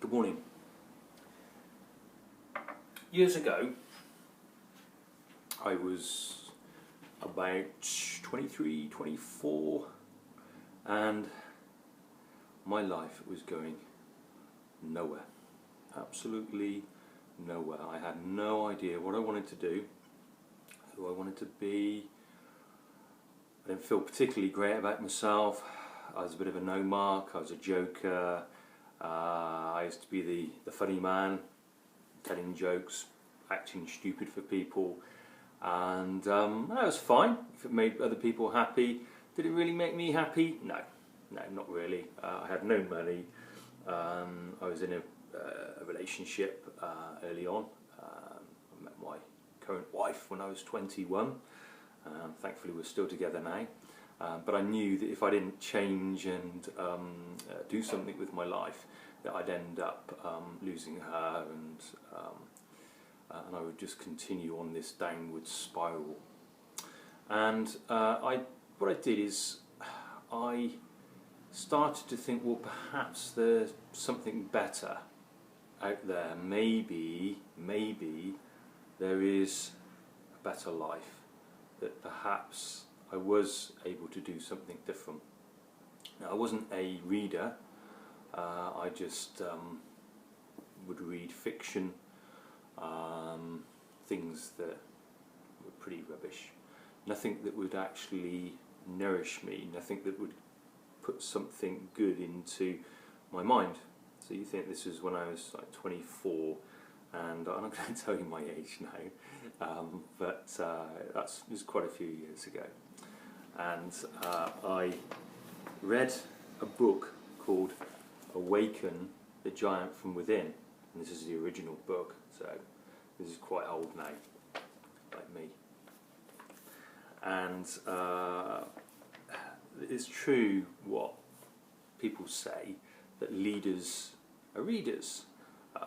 Good morning. Years ago, I was about 23, 24, and my life was going nowhere. Absolutely nowhere. I had no idea what I wanted to do, who I wanted to be. I didn't feel particularly great about myself. I was a bit of a no-mark, I was a joker. I used to be the funny man, telling jokes, acting stupid for people, and that was fine if it made other people happy. Did it really make me happy? No, not really. I had no money. I was in a relationship early on. I met my current wife when I was 21. Thankfully we're still together now. But I knew that if I didn't change and do something with my life, that I'd end up losing her, and I would just continue on this downward spiral. And what I did is I started to think, well, perhaps there's something better out there. Maybe there is a better life, that perhaps I was able to do something different. Now, I wasn't a reader. I just would read fiction, things that were pretty rubbish. Nothing that would actually nourish me, nothing that would put something good into my mind. So you think this was when I was like 24, and I'm not going to tell you my age now, but that was quite a few years ago. And I read a book called Awaken the Giant Within, and this is the original book, so this is quite old now, like me. And it's true what people say, that leaders are readers.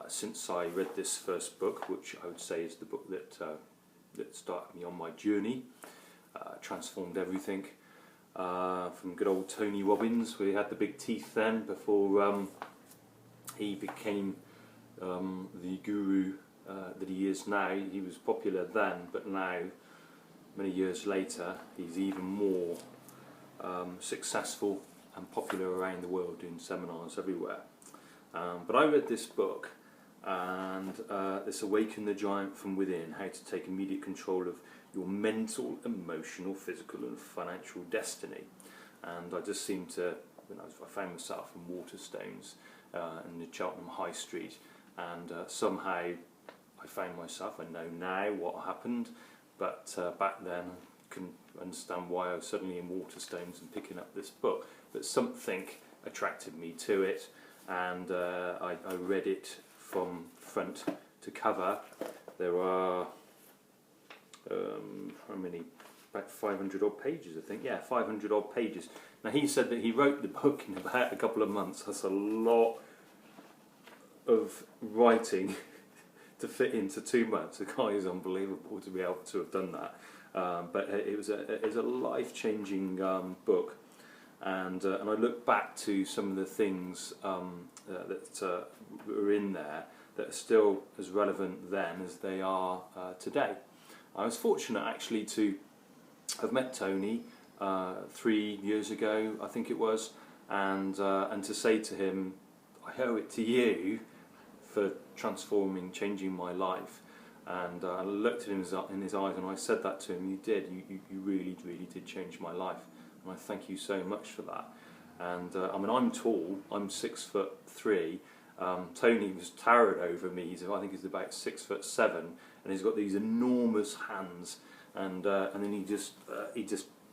Since I read this first book, which I would say is the book that started me on my journey, transformed everything, from good old Tony Robbins, where he had the big teeth then, before he became the guru that he is now. He was popular then, but now, many years later, he's even more successful and popular around the world, doing seminars everywhere. But I read this book, and this Awaken the Giant from Within, how to take immediate control of your mental, emotional, physical and financial destiny. And I just seemed to, I found myself in Waterstones in the Cheltenham High Street, and somehow I found myself, I know now what happened, but back then I couldn't understand why I was suddenly in Waterstones and picking up this book. But something attracted me to it, and I read it from front to cover. There are how many? About 500 odd pages, I think. Yeah, 500 odd pages. Now, he said that he wrote the book in about a couple of months. That's a lot of writing to fit into 2 months. The guy is unbelievable to be able to have done that. But it was a life-changing book, and I look back to some of the things that were in there that are still as relevant then as they are today. I was fortunate actually to have met Tony 3 years ago, I think it was, and to say to him, I owe it to you for transforming, changing my life. And I looked at him in his eyes, and I said that to him. You did. You really did change my life, and I thank you so much for that. And I mean, I'm tall. I'm 6'3". Tony was towered over me. I think he's about 6'7", and he's got these enormous hands. And then he just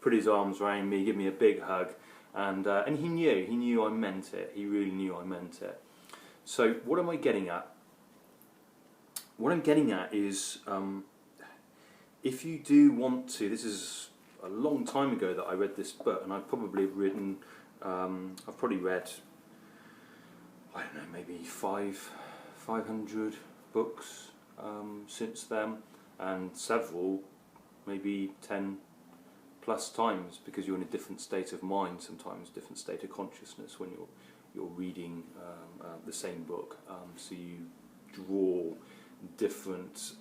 put his arms around me, give me a big hug, and he knew I meant it. He really knew I meant it. So what am I getting at? What I'm getting at is, if you do want to, this is a long time ago that I read this book, and I've probably read, I don't know, maybe 500 books since then, and several, maybe 10 plus times, because you're in a different state of mind sometimes, different state of consciousness when you're reading the same book. So you draw different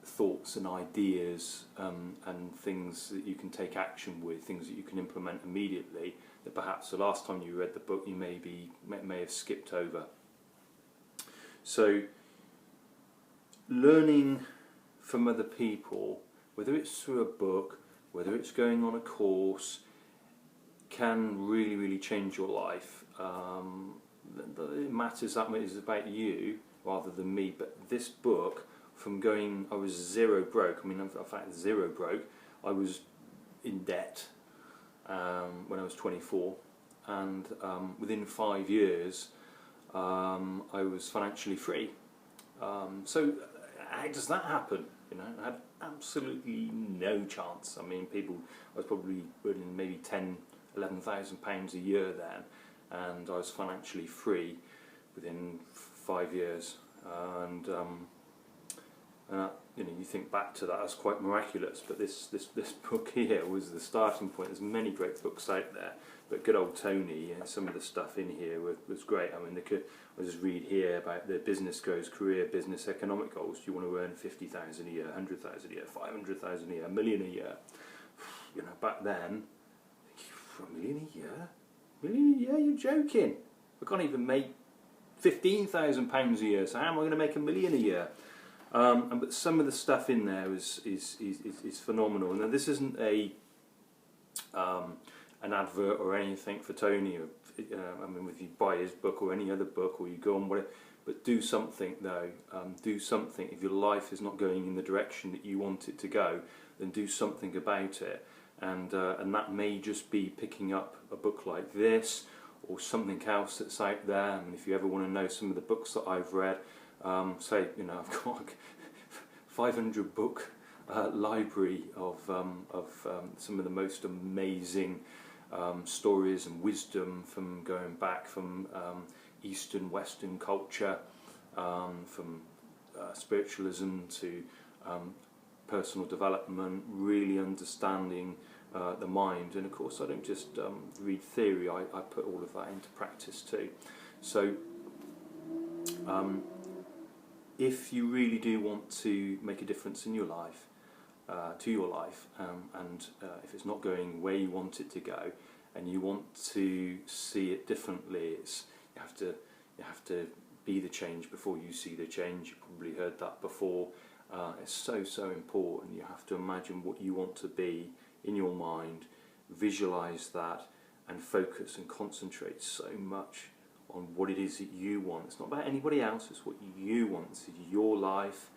thoughts and ideas and things that you can take action with, things that you can implement immediately, that perhaps the last time you read the book you may have skipped over. So learning from other people, whether it's through a book, whether it's going on a course, can really change your life. It matters that much, it's about you rather than me. But this book, from going, I was zero broke, I mean in fact zero broke, I was in debt when I was 24, and within 5 years I was financially free. So how does that happen? You know, I had absolutely no chance. I mean, I was probably earning maybe £11,000 a year then, and I was financially free within 5 years. And you know, you think back to that, that's quite miraculous. But this book here was the starting point. There's many great books out there, but good old Tony and some of the stuff in here was great. I mean, I just read here about the business goals, career, business, economic goals. Do you want to earn 50,000 a year, 100,000 a year, 500,000 a year, $1 million a year? You know, back then, $1 million a year? $1 million a year? You're joking. I can't even make £15,000 a year. So how am I going to make $1 million a year? But some of the stuff in there is phenomenal. Now, this isn't an advert or anything for Tony. I mean, if you buy his book or any other book, or you go on whatever, but do something though. Do something. If your life is not going in the direction that you want it to go, then do something about it. And that may just be picking up a book like this or something else that's out there. And if you ever want to know some of the books that I've read, say, you know, I've got a 500 book library of some of the most amazing stories and wisdom from going back from Eastern, Western culture, from spiritualism to personal development, really understanding the mind. And of course, I don't just read theory, I put all of that into practice too. So if you really do want to make a difference in your life, and if it's not going where you want it to go, and you want to see it differently, you have to be the change before you see the change. You've probably heard that before. It's so important. You have to imagine what you want to be in your mind, visualize that, and focus and concentrate so much on what it is that you want. It's not about anybody else, it's what you want. It's your life.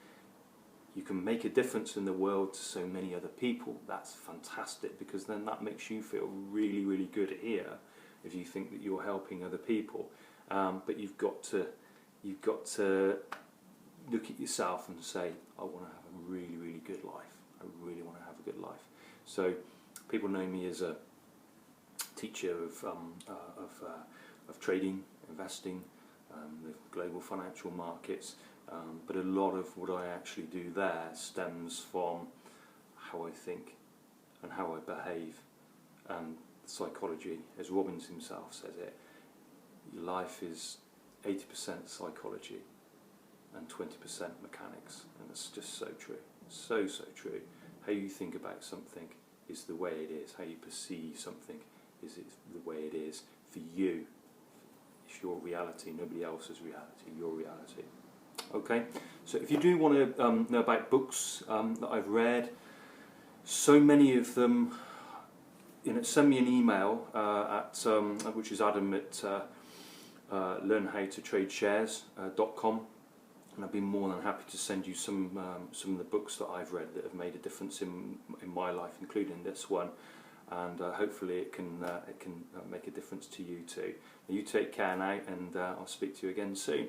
You can make a difference in the world to so many other people. That's fantastic, because then that makes you feel really good here if you think that you're helping other people. But you've got to look at yourself and say, I want to have a really good life. I really want to have a good life. So people know me as a teacher of trading, investing, the global financial markets, but a lot of what I actually do there stems from how I think and how I behave, and psychology, as Robbins himself says it. Life is 80% psychology and 20% mechanics, and it's just so true, so true. How you think about something is the way it is. How you perceive something is the way it is for you. It's your reality, nobody else's reality, your reality. Okay, so if you do want to know about books that I've read, so many of them, you know, send me an email which is Adam at learnhowtotradeshares.com, and I'd be more than happy to send you some of the books that I've read that have made a difference in my life, including this one. And hopefully it can make a difference to you too. You take care now, and I'll speak to you again soon.